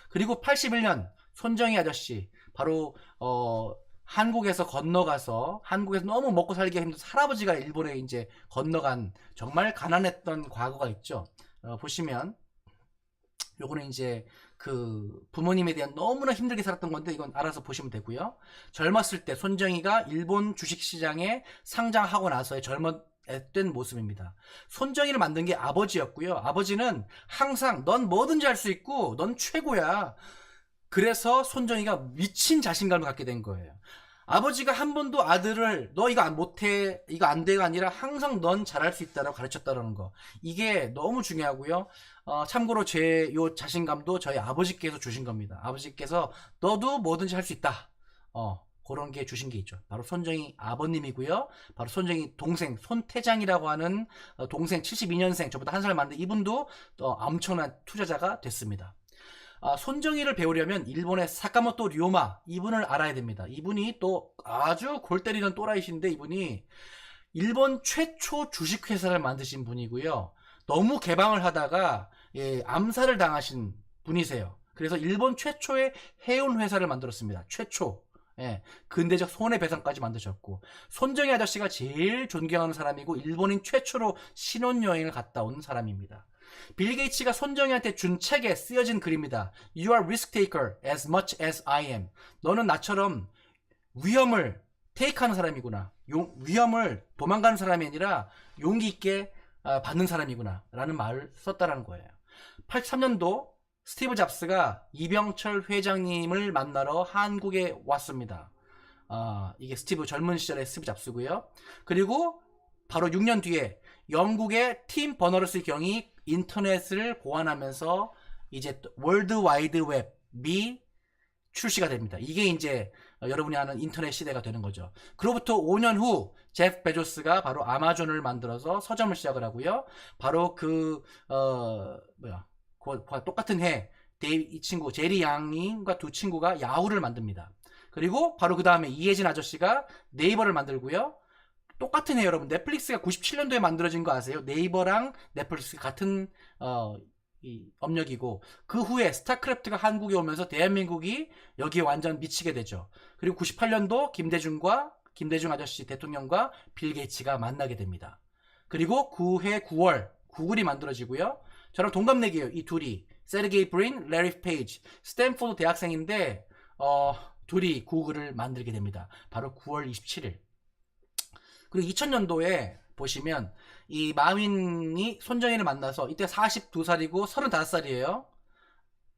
그리고 81년 손정희 아저씨 바로 한국에서 건너가서 한국에서 너무 먹고 살기가 힘들어서 할아버지가 일본에 이제 건너간 정말 가난했던 과거가 있죠. 보시면 요거는 이제 그 부모님에 대한 너무나 힘들게 살았던 건데 이건 알아서 보시면 되고요. 젊었을 때 손정희가 일본 주식시장에 상장하고 나서의 젊었던 모습입니다. 손정희를 만든 게 아버지였고요. 아버지는 항상 넌 뭐든지 할 수 있고 넌 최고야. 그래서 손정희가 미친 자신감을 갖게 된 거예요. 아버지가 한 번도 아들을 너 이거 못해 이거 안 돼가 아니라 항상 넌 잘할 수 있다라고 가르쳤다는 거, 이게 너무 중요하고요. 참고로 제 요 자신감도 저희 아버지께서 주신 겁니다. 아버지께서 너도 뭐든지 할 수 있다, 그런 게 주신 게 있죠. 바로 손정희 아버님이고요. 바로 손정희 동생 손태장이라고 하는 동생 72년생 저보다 한 살 많은데 이분도 엄청난 투자자가 됐습니다. 손정희를 배우려면 일본의 사카모토 류마 이분을 알아야 됩니다. 이분이 또 아주 골 때리는 또라이신데 이분이 일본 최초 주식회사를 만드신 분이고요. 너무 개방을 하다가 암살을 당하신 분이세요. 그래서 일본 최초의 해운 회사를 만들었습니다. 최초. 근대적 손해배상까지 만드셨고, 손정희 아저씨가 제일 존경하는 사람이고 일본인 최초로 신혼여행을 갔다 온 사람입니다. 빌 게이츠가 손정희한테 준 책에 쓰여진 글입니다. You are risk taker as much as I am. 너는 나처럼 위험을 테이크하는 사람이구나. 위험을 도망가는 사람이 아니라 용기 있게 받는 사람이구나 라는 말을 썼다라는 거예요. 83년도 스티브 잡스가 이병철 회장님을 만나러 한국에 왔습니다. 이게 젊은 시절의 스티브 잡스고요. 그리고 바로 6년 뒤에 영국의 팀 버너러스 경이 인터넷을 고안하면서 이제 월드 와이드 웹이 출시가 됩니다. 이게 이제 여러분이 아는 인터넷 시대가 되는 거죠. 그로부터 5년 후 제프 베조스가 바로 아마존을 만들어서 서점을 시작을 하고요. 바로 똑같은 해 이 친구 제리 양인과 두 친구가 야후를 만듭니다. 그리고 바로 그 다음에 이혜진 아저씨가 네이버를 만들고요. 똑같은 해 여러분, 넷플릭스가 97년도에 만들어진 거 아세요? 네이버랑 넷플릭스 같은 업력이고, 그 후에 스타크래프트가 한국에 오면서 대한민국이 여기에 완전 미치게 되죠. 그리고 98년도 김대중 아저씨 대통령과 빌 게이츠가 만나게 됩니다. 그리고 그해 9월 구글이 만들어지고요. 저랑 동갑내기예요. 이 둘이 세르게이 브린, 레리 페이지, 스탠포드 대학생인데 둘이 구글을 만들게 됩니다. 바로 9월 27일. 그리고 2000년도에 보시면 이 마윈이 손정희를 만나서 이때 42살이고 35살이에요.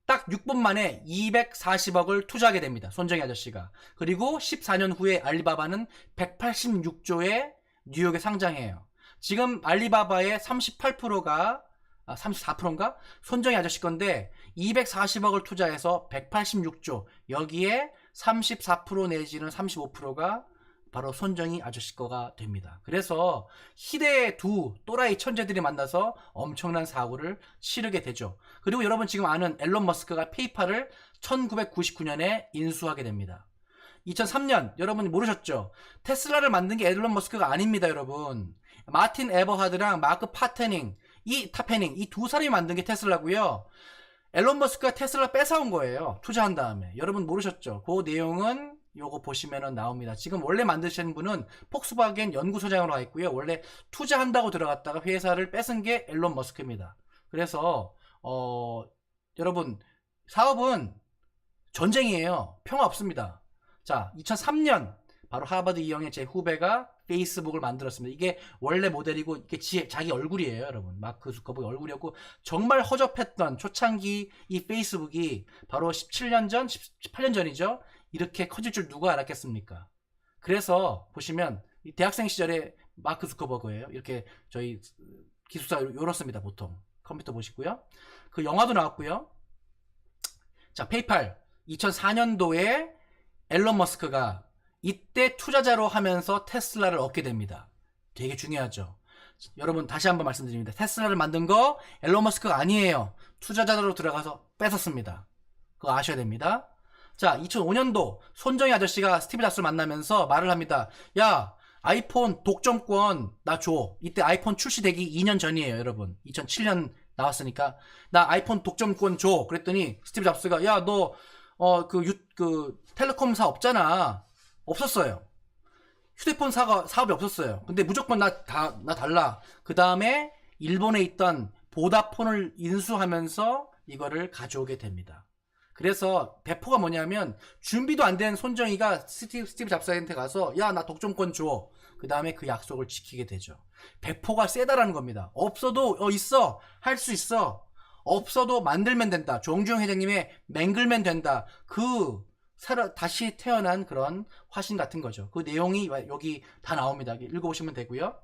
딱 6분 만에 240억을 투자하게 됩니다. 손정희 아저씨가. 그리고 14년 후에 알리바바는 186조에 뉴욕에 상장해요. 지금 알리바바의 38%가 34%인가? 손정희 아저씨 건데 240억을 투자해서 186조, 여기에 34% 내지는 35%가 바로 손정희 아저씨 거가 됩니다. 그래서 희대의 두 또라이 천재들이 만나서 엄청난 사고를 치르게 되죠. 그리고 여러분 지금 아는 앨런 머스크가 페이팔을 1999년에 인수하게 됩니다. 2003년 여러분 모르셨죠? 테슬라를 만든 게 앨런 머스크가 아닙니다. 여러분, 마틴 에버하드랑 마크 파테닝 이 두 사람이 만든 게 테슬라고요. 앨런 머스크가 테슬라 뺏어온 거예요. 투자한 다음에. 여러분 모르셨죠? 그 내용은 요거 보시면은 나옵니다. 지금 원래 만드신 분은 폭스바겐 연구소장으로 가 있고요. 원래 투자한다고 들어갔다가 회사를 뺏은 게 앨런 머스크입니다. 그래서 여러분, 사업은 전쟁이에요. 평화 없습니다. 자, 2003년 바로 하버드 이영의 제 후배가 페이스북을 만들었습니다. 이게 원래 모델이고 이게 자기 얼굴이에요. 여러분, 마크 zu커버그 얼굴이었고, 정말 허접했던 초창기 이 페이스북이 바로 17년 전, 18년 전이죠. 이렇게 커질 줄 누가 알았겠습니까? 그래서 보시면 이 대학생 시절에 마크 zu커버그예요. 이렇게 저희 기숙사 요렇습니다. 보통 컴퓨터 보시고요. 그 영화도 나왔고요. 자, 페이팔 2004년도에 앨런 머스크가 이때 투자자로 하면서 테슬라를 얻게 됩니다. 되게 중요하죠. 여러분 다시 한번 말씀드립니다. 테슬라를 만든 거 앨런 머스크가 아니에요. 투자자로 들어가서 뺏었습니다. 그거 아셔야 됩니다. 자, 2005년도 손정희 아저씨가 스티브 잡스를 만나면서 말을 합니다. 야, 아이폰 독점권 나 줘. 이때 아이폰 출시되기 2년 전이에요. 여러분, 2007년 나왔으니까 나 아이폰 독점권 줘. 그랬더니 스티브 잡스가 야 너 그 텔레콤사 없잖아. 없었어요. 휴대폰 사업이 없었어요. 근데 무조건 나 달라. 그 다음에 일본에 있던 보다폰을 인수하면서 이거를 가져오게 됩니다. 그래서 배포가 뭐냐면 준비도 안 된 손정희가 스티브 잡스한테 가서 야 나 독점권 줘. 그 다음에 그 약속을 지키게 되죠. 배포가 세다라는 겁니다. 없어도 있어. 할 수 있어. 없어도 만들면 된다. 정주영 회장님의 맹글면 된다. 다시 태어난 그런 화신 같은 거죠. 그 내용이 여기 다 나옵니다. 읽어보시면 되고요.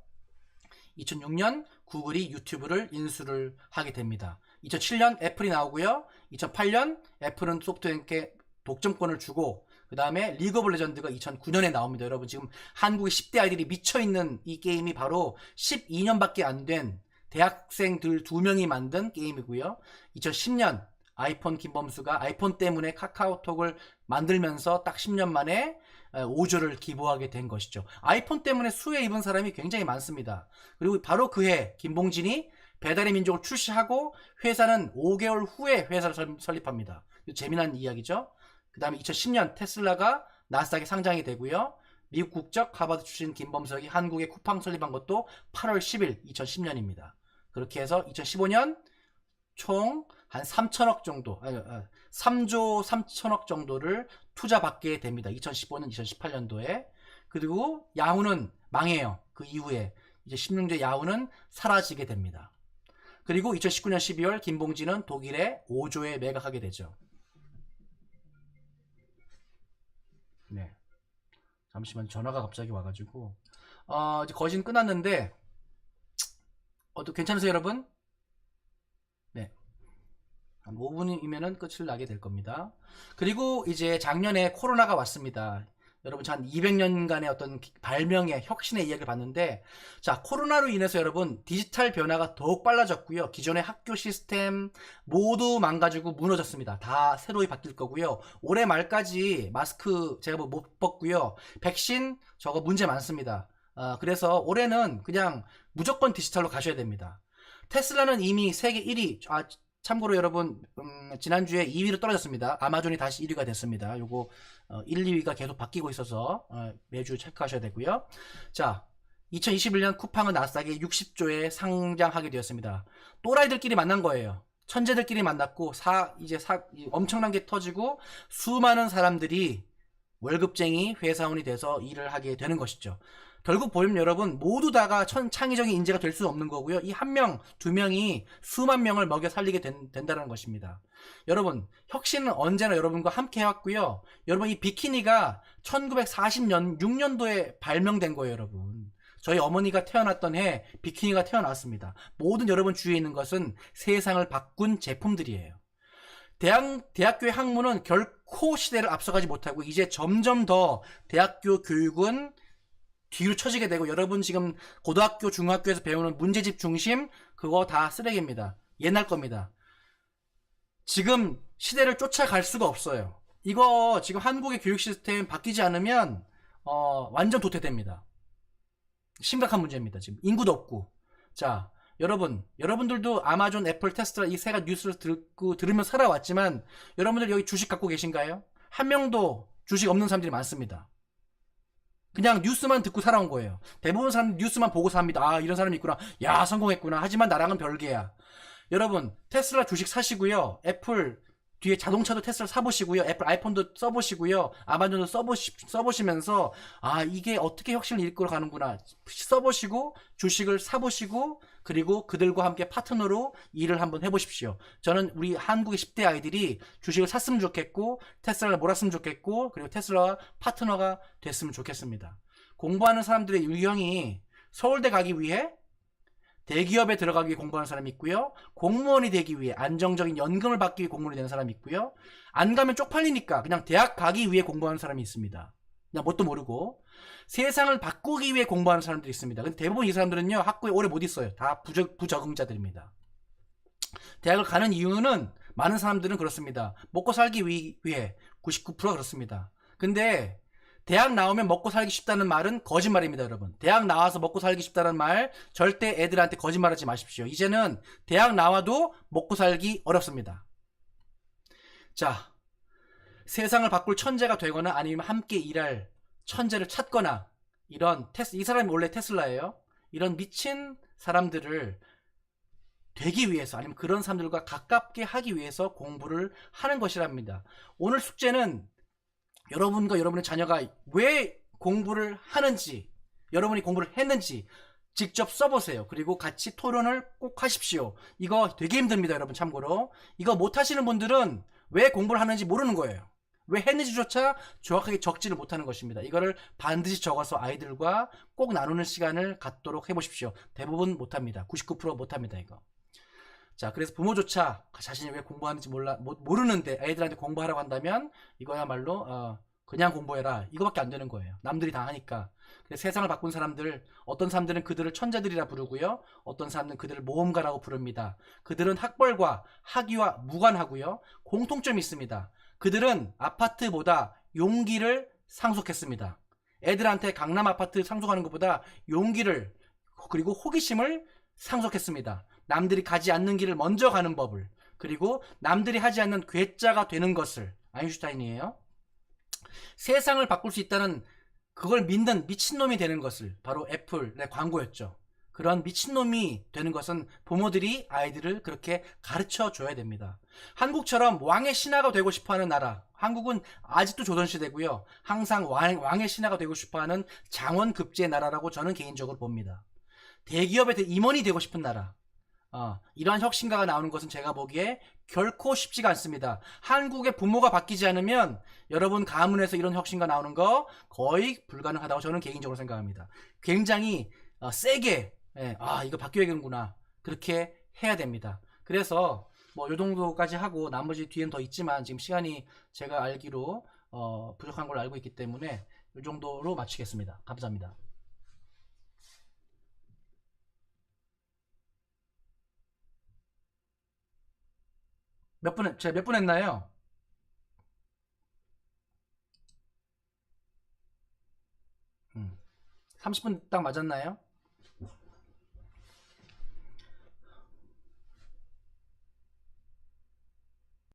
2006년 구글이 유튜브를 인수를 하게 됩니다. 2007년 애플이 나오고요. 2008년 애플은 소프트뱅크에 독점권을 주고 그 다음에 리그 오브 레전드가 2009년에 나옵니다. 여러분 지금 한국의 10대 아이들이 미쳐있는 이 게임이 바로 12년밖에 안 된 대학생들 2명이 만든 게임이고요. 2010년 아이폰 김범수가 아이폰 때문에 카카오톡을 만들면서 딱 10년 만에 5조를 기부하게 된 것이죠. 아이폰 때문에 수혜 입은 사람이 굉장히 많습니다. 그리고 바로 그해 김봉진이 배달의 민족을 출시하고 회사는 5개월 후에 회사를 설립합니다. 재미난 이야기죠. 그 다음에 2010년 테슬라가 나스닥에 상장이 되고요. 미국 국적 하버드 출신 김범석이 한국에 쿠팡 설립한 것도 8월 10일 2010년입니다. 그렇게 해서 2015년 총 한 3천억 정도, 3조 3천억 정도를 투자받게 됩니다. 2015년, 2018년도에. 그리고 야후는 망해요. 그 이후에 이제 16대 야후는 사라지게 됩니다. 그리고 2019년 12월 김봉진은 독일에 5조에 매각하게 되죠. 네. 잠시만 전화가 갑자기 와가지고 이제 거진 끝났는데 괜찮으세요 여러분? 네. 한 5분이면은 끝을 나게 될 겁니다. 그리고 이제 작년에 코로나가 왔습니다. 여러분 한 200년간의 어떤 발명의 혁신의 이야기를 봤는데 자 코로나로 인해서 여러분 디지털 변화가 더욱 빨라졌고요. 기존의 학교 시스템 모두 망가지고 무너졌습니다. 다 새로이 바뀔 거고요. 올해 말까지 마스크 제가 못 벗고요. 백신 저거 문제 많습니다. 그래서 올해는 그냥 무조건 디지털로 가셔야 됩니다. 테슬라는 이미 세계 1위 참고로 여러분 지난주에 2위로 떨어졌습니다. 아마존이 다시 1위가 됐습니다. 요거 1, 2위가 계속 바뀌고 있어서 매주 체크하셔야 되고요. 자 2021년 쿠팡은 나스닥에 60조에 상장하게 되었습니다. 또라이들끼리 만난 거예요. 천재들끼리 만났고 엄청난 게 터지고 수많은 사람들이 월급쟁이 회사원이 돼서 일을 하게 되는 것이죠. 결국 보면 여러분 모두 다가 창의적인 인재가 될 수 없는 거고요. 이 한 명, 두 명이 수만 명을 먹여 살리게 된다는 것입니다. 여러분 혁신은 언제나 여러분과 함께 해왔고요. 여러분 이 비키니가 1940년 6년도에 발명된 거예요. 여러분 저희 어머니가 태어났던 해 비키니가 태어났습니다. 모든 여러분 주위에 있는 것은 세상을 바꾼 제품들이에요. 대학교의 학문은 결코 시대를 앞서가지 못하고 이제 점점 더 대학교 교육은 뒤로 처지게 되고 여러분 지금 고등학교 중학교에서 배우는 문제집 중심 그거 다 쓰레기입니다. 옛날 겁니다. 지금 시대를 쫓아갈 수가 없어요. 이거 지금 한국의 교육 시스템 바뀌지 않으면 완전 도태됩니다. 심각한 문제입니다. 지금 인구도 없고. 자 여러분들도 아마존, 애플, 테슬라 이 세 가지 뉴스를 들으며 살아왔지만 여러분들 여기 주식 갖고 계신가요? 한 명도 주식 없는 사람들이 많습니다. 그냥 뉴스만 듣고 살아온 거예요. 대부분 사람 뉴스만 보고 삽니다. 이런 사람이 있구나. 야 성공했구나. 하지만 나랑은 별개야. 여러분 테슬라 주식 사시고요. 애플 뒤에 자동차도 테슬라 사보시고요. 애플 아이폰도 써보시고요. 아마존도 써보시면서 이게 어떻게 혁신을 이끌어 가는구나 써보시고 주식을 사보시고 그리고 그들과 함께 파트너로 일을 한번 해보십시오. 저는 우리 한국의 10대 아이들이 주식을 샀으면 좋겠고 테슬라를 몰았으면 좋겠고 그리고 테슬라와 파트너가 됐으면 좋겠습니다. 공부하는 사람들의 유형이 서울대 가기 위해 대기업에 들어가기 위해 공부하는 사람이 있고요. 공무원이 되기 위해 안정적인 연금을 받기 위해 공무원이 되는 사람이 있고요. 안 가면 쪽팔리니까 그냥 대학 가기 위해 공부하는 사람이 있습니다. 그냥 뭣도 모르고 세상을 바꾸기 위해 공부하는 사람들이 있습니다. 근데 대부분 이 사람들은요 학교에 오래 못 있어요. 다 부적응자들입니다. 대학을 가는 이유는 많은 사람들은 그렇습니다. 먹고 살기 위해 99% 그렇습니다. 근데 대학 나오면 먹고 살기 쉽다는 말은 거짓말입니다, 여러분. 대학 나와서 먹고 살기 쉽다는 말 절대 애들한테 거짓말하지 마십시오. 이제는 대학 나와도 먹고 살기 어렵습니다. 자, 세상을 바꿀 천재가 되거나 아니면 함께 일할 천재를 찾거나 이런 이 사람이 원래 테슬라예요. 이런 미친 사람들을 되기 위해서 아니면 그런 사람들과 가깝게 하기 위해서 공부를 하는 것이랍니다. 오늘 숙제는 여러분과 여러분의 자녀가 왜 공부를 하는지, 여러분이 공부를 했는지 직접 써보세요. 그리고 같이 토론을 꼭 하십시오. 이거 되게 힘듭니다, 여러분. 참고로 이거 못 하시는 분들은 왜 공부를 하는지 모르는 거예요. 왜 했는지조차 정확하게 적지를 못하는 것입니다. 이거를 반드시 적어서 아이들과 꼭 나누는 시간을 갖도록 해보십시오. 대부분 못합니다. 99% 못합니다, 이거. 자, 그래서 부모조차 자신이 왜 공부하는지 모르는데 애들한테 공부하라고 한다면 이거야말로 그냥 공부해라 이거밖에 안 되는 거예요. 남들이 다 하니까. 그래서 세상을 바꾼 사람들, 어떤 사람들은 그들을 천재들이라 부르고요, 어떤 사람들은 그들을 모험가라고 부릅니다. 그들은 학벌과 학위와 무관하고요, 공통점이 있습니다. 그들은 아파트보다 용기를 상속했습니다. 애들한테 강남 아파트 상속하는 것보다 용기를 그리고 호기심을 상속했습니다. 남들이 가지 않는 길을 먼저 가는 법을, 그리고 남들이 하지 않는 괴짜가 되는 것을. 아인슈타인이에요. 세상을 바꿀 수 있다는 그걸 믿는 미친놈이 되는 것을, 바로 애플의 광고였죠. 그런 미친놈이 되는 것은 부모들이 아이들을 그렇게 가르쳐 줘야 됩니다. 한국처럼 왕의 신하가 되고 싶어하는 나라, 한국은 아직도 조선시대고요, 항상 왕의 신하가 되고 싶어하는 장원급제의 나라라고 저는 개인적으로 봅니다. 대기업의 임원이 되고 싶은 나라, 이러한 혁신가가 나오는 것은 제가 보기에 결코 쉽지가 않습니다. 한국의 부모가 바뀌지 않으면 여러분 가문에서 이런 혁신가 나오는 거 거의 불가능하다고 저는 개인적으로 생각합니다. 굉장히 세게 이거 바뀌어야겠구나 그렇게 해야 됩니다. 그래서 뭐 요 정도까지 하고 나머지 뒤엔 더 있지만 지금 시간이 제가 알기로 부족한 걸로 알고 있기 때문에 요 정도로 마치겠습니다. 감사합니다. 제가 몇 분 했나요? 30분 딱 맞았나요?